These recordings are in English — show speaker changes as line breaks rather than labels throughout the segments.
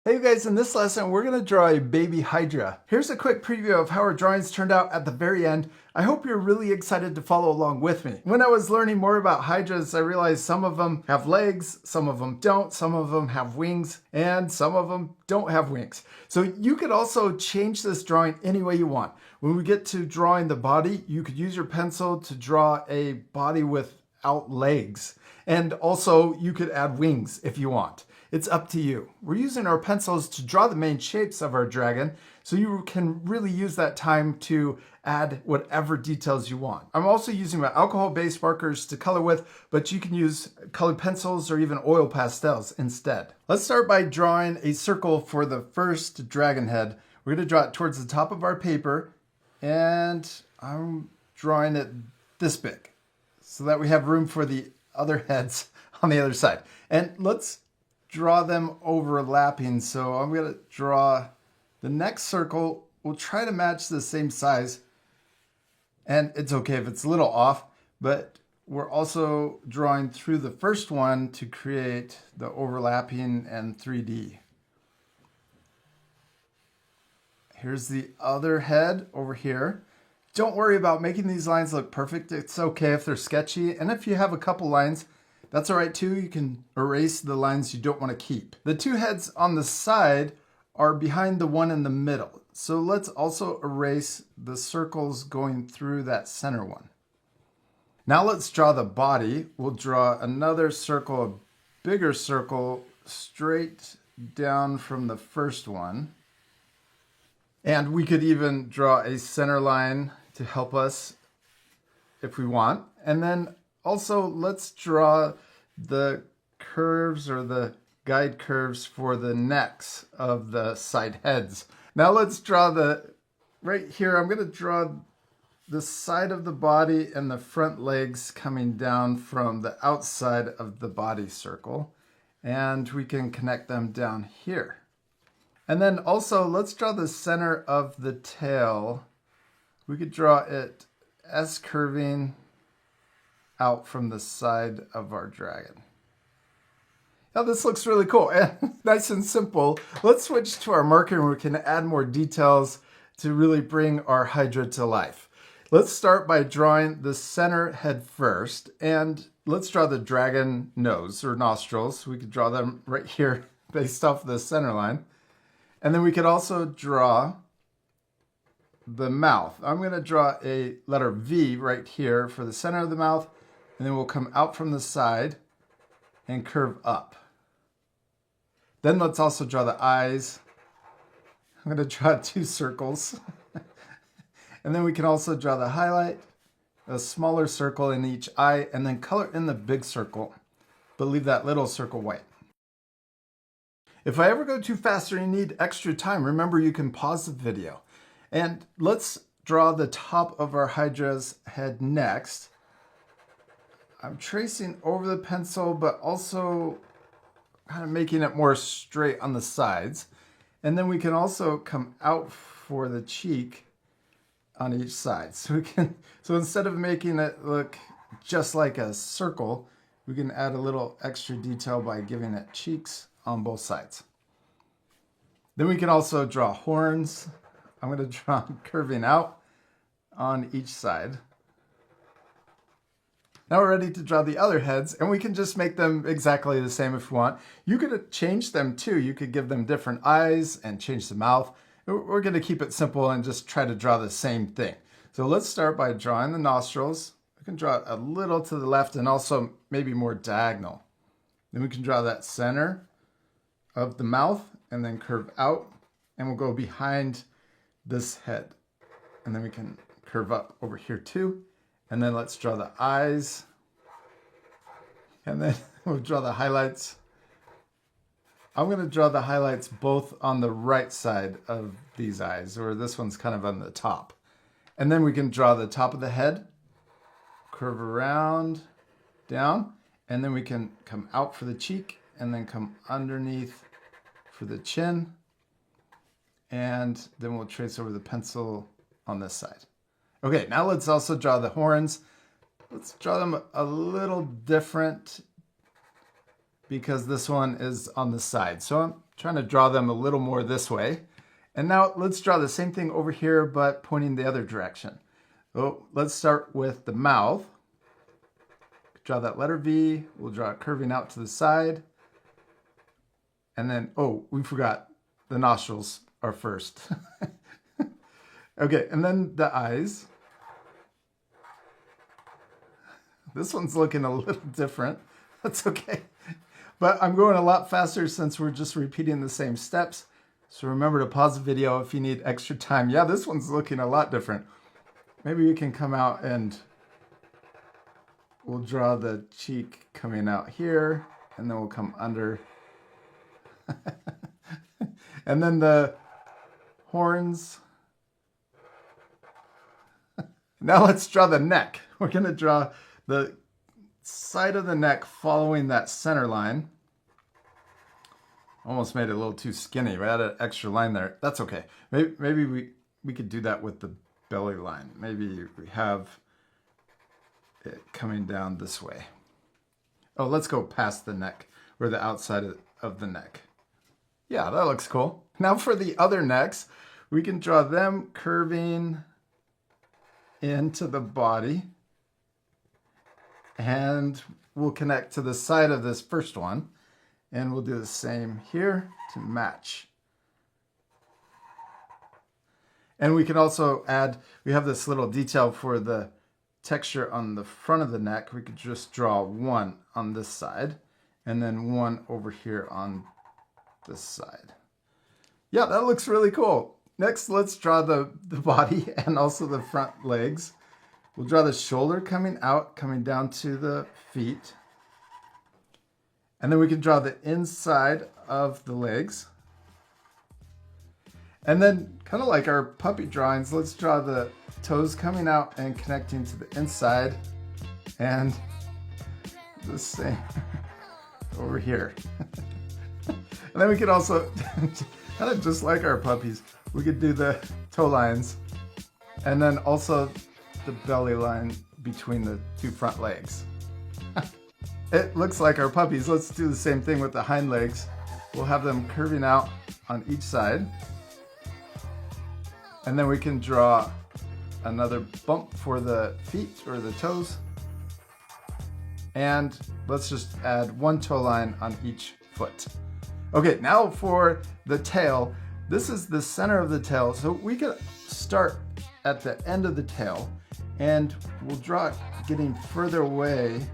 Hey you guys, in this lesson we're going to draw a baby Hydra. Here's a quick preview of how our drawings turned out at the very end. I hope you're really excited to follow along with me. When I was learning more about Hydras, I realized some of them have legs, some of them don't, some of them have wings, and some of them don't have wings. So you could also change this drawing any way you want. When we get to drawing the body, you could use your pencil to draw a body without legs. And also you could add wings if you want. It's up to you. We're using our pencils to draw the main shapes of our dragon, so you can really use that time to add whatever details you want. I'm also using my alcohol-based markers to color with, but you can use colored pencils or even oil pastels instead. Let's start by drawing a circle for the first dragon head. We're going to draw it towards the top of our paper, and I'm drawing it this big so that we have room for the other heads on the other side. And let's draw them overlapping. So I'm going to draw the next circle. We'll try to match the same size, and it's okay if it's a little off, but we're also drawing through the first one to create the overlapping and 3D. Here's the other head over here. Don't worry about making these lines look perfect. It's okay if they're sketchy, and if you have a couple lines, that's all right too. You can erase the lines you don't want to keep. The two heads on the side are behind the one in the middle. So let's also erase the circles going through that center one. Now let's draw the body. We'll draw another circle, a bigger circle, straight down from the first one. And we could even draw a center line to help us if we want. And then also, let's draw the curves or the guide curves for the necks of the side heads. Now let's draw right here, I'm going to draw the side of the body and the front legs coming down from the outside of the body circle. And we can connect them down here. And then also, let's draw the center of the tail. We could draw it S-curving out from the side of our dragon. Now this looks really cool and nice and simple. Let's switch to our marker and we can add more details to really bring our Hydra to life. Let's start by drawing the center head first, and let's draw the dragon nose or nostrils. We could draw them right here based off the center line. And then we could also draw the mouth. I'm going to draw a letter V right here for the center of the mouth. And then we'll come out from the side and curve up. Then let's also draw the eyes. I'm going to draw two circles. And then we can also draw the highlight, a smaller circle in each eye, and then color in the big circle, but leave that little circle white. If I ever go too fast or you need extra time, remember you can pause the video. And let's draw the top of our Hydra's head next. I'm tracing over the pencil, but also kind of making it more straight on the sides. And then we can also come out for the cheek on each side. So instead of making it look just like a circle, we can add a little extra detail by giving it cheeks on both sides. Then we can also draw horns. I'm going to draw curving out on each side. Now we're ready to draw the other heads, and we can just make them exactly the same if we want. You could change them too. You could give them different eyes and change the mouth. We're going to keep it simple and just try to draw the same thing. So let's start by drawing the nostrils. We can draw it a little to the left and also maybe more diagonal. Then we can draw that center of the mouth and then curve out, and we'll go behind this head. And then we can curve up over here too. And then let's draw the eyes. And then we'll draw the highlights. I'm going to draw the highlights both on the right side of these eyes, or this one's kind of on the top. And then we can draw the top of the head, curve around, down, and then we can come out for the cheek and then come underneath for the chin. And then we'll trace over the pencil on this side. Okay, now let's also draw the horns. Let's draw them a little different because this one is on the side. So I'm trying to draw them a little more this way. And now let's draw the same thing over here, but pointing the other direction. So let's start with the mouth. Draw that letter V. We'll draw it curving out to the side. And then, oh, we forgot the nostrils are first. Okay, and then the eyes. This one's looking a little different. That's okay. But I'm going a lot faster since we're just repeating the same steps. So remember to pause the video if you need extra time. Yeah, this one's looking a lot different. Maybe we can come out and we'll draw the cheek coming out here, and then we'll come under. And then the horns. Now let's draw the neck. We're going to draw the side of the neck following that center line. Almost made it a little too skinny. We added an extra line there. That's okay. Maybe we could do that with the belly line. Maybe we have it coming down this way. Oh, let's go past the neck, or the outside of the neck. Yeah, that looks cool. Now for the other necks, we can draw them curving into the body. And we'll connect to the side of this first one. And we'll do the same here to match. And we can also add, we have this little detail for the texture on the front of the neck. We could just draw one on this side and then one over here on this side. Yeah, that looks really cool. Next, let's draw the body and also the front legs. We'll draw the shoulder coming out, coming down to the feet. And then we can draw the inside of the legs. And then, kind of like our puppy drawings, let's draw the toes coming out and connecting to the inside. And the same over here. And then we could also, kind of just like our puppies, we could do the toe lines. And then also the belly line between the two front legs. It looks like our puppies. Let's do the same thing with the hind legs. We'll have them curving out on each side. And then we can draw another bump for the feet or the toes. And let's just add one toe line on each foot. Okay, now for the tail. This is the center of the tail. So we could start at the end of the tail and we'll draw it getting further away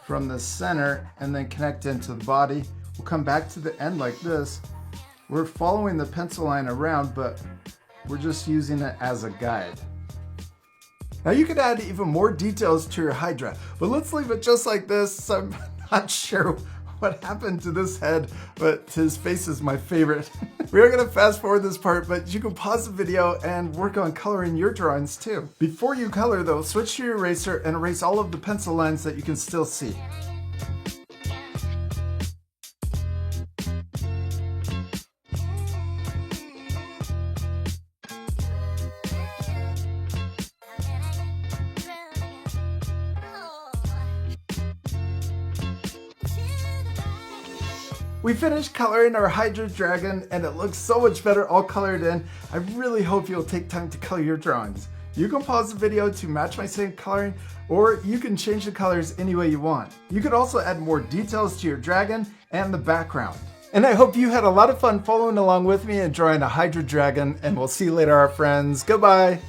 from the center and then connect into the body. We'll come back to the end like this. We're following the pencil line around, but we're just using it as a guide. Now you could add even more details to your Hydra, but let's leave it just like this. I'm not sure what happened to this head, but his face is my favorite. We are gonna fast forward this part, but you can pause the video and work on coloring your drawings too. Before you color though, switch to your eraser and erase all of the pencil lines that you can still see. We finished coloring our Hydra dragon and it looks so much better all colored in. I really hope you'll take time to color your drawings. You can pause the video to match my same coloring, or you can change the colors any way you want. You could also add more details to your dragon and the background. And I hope you had a lot of fun following along with me and drawing a Hydra dragon, and we'll see you later, our friends. Goodbye!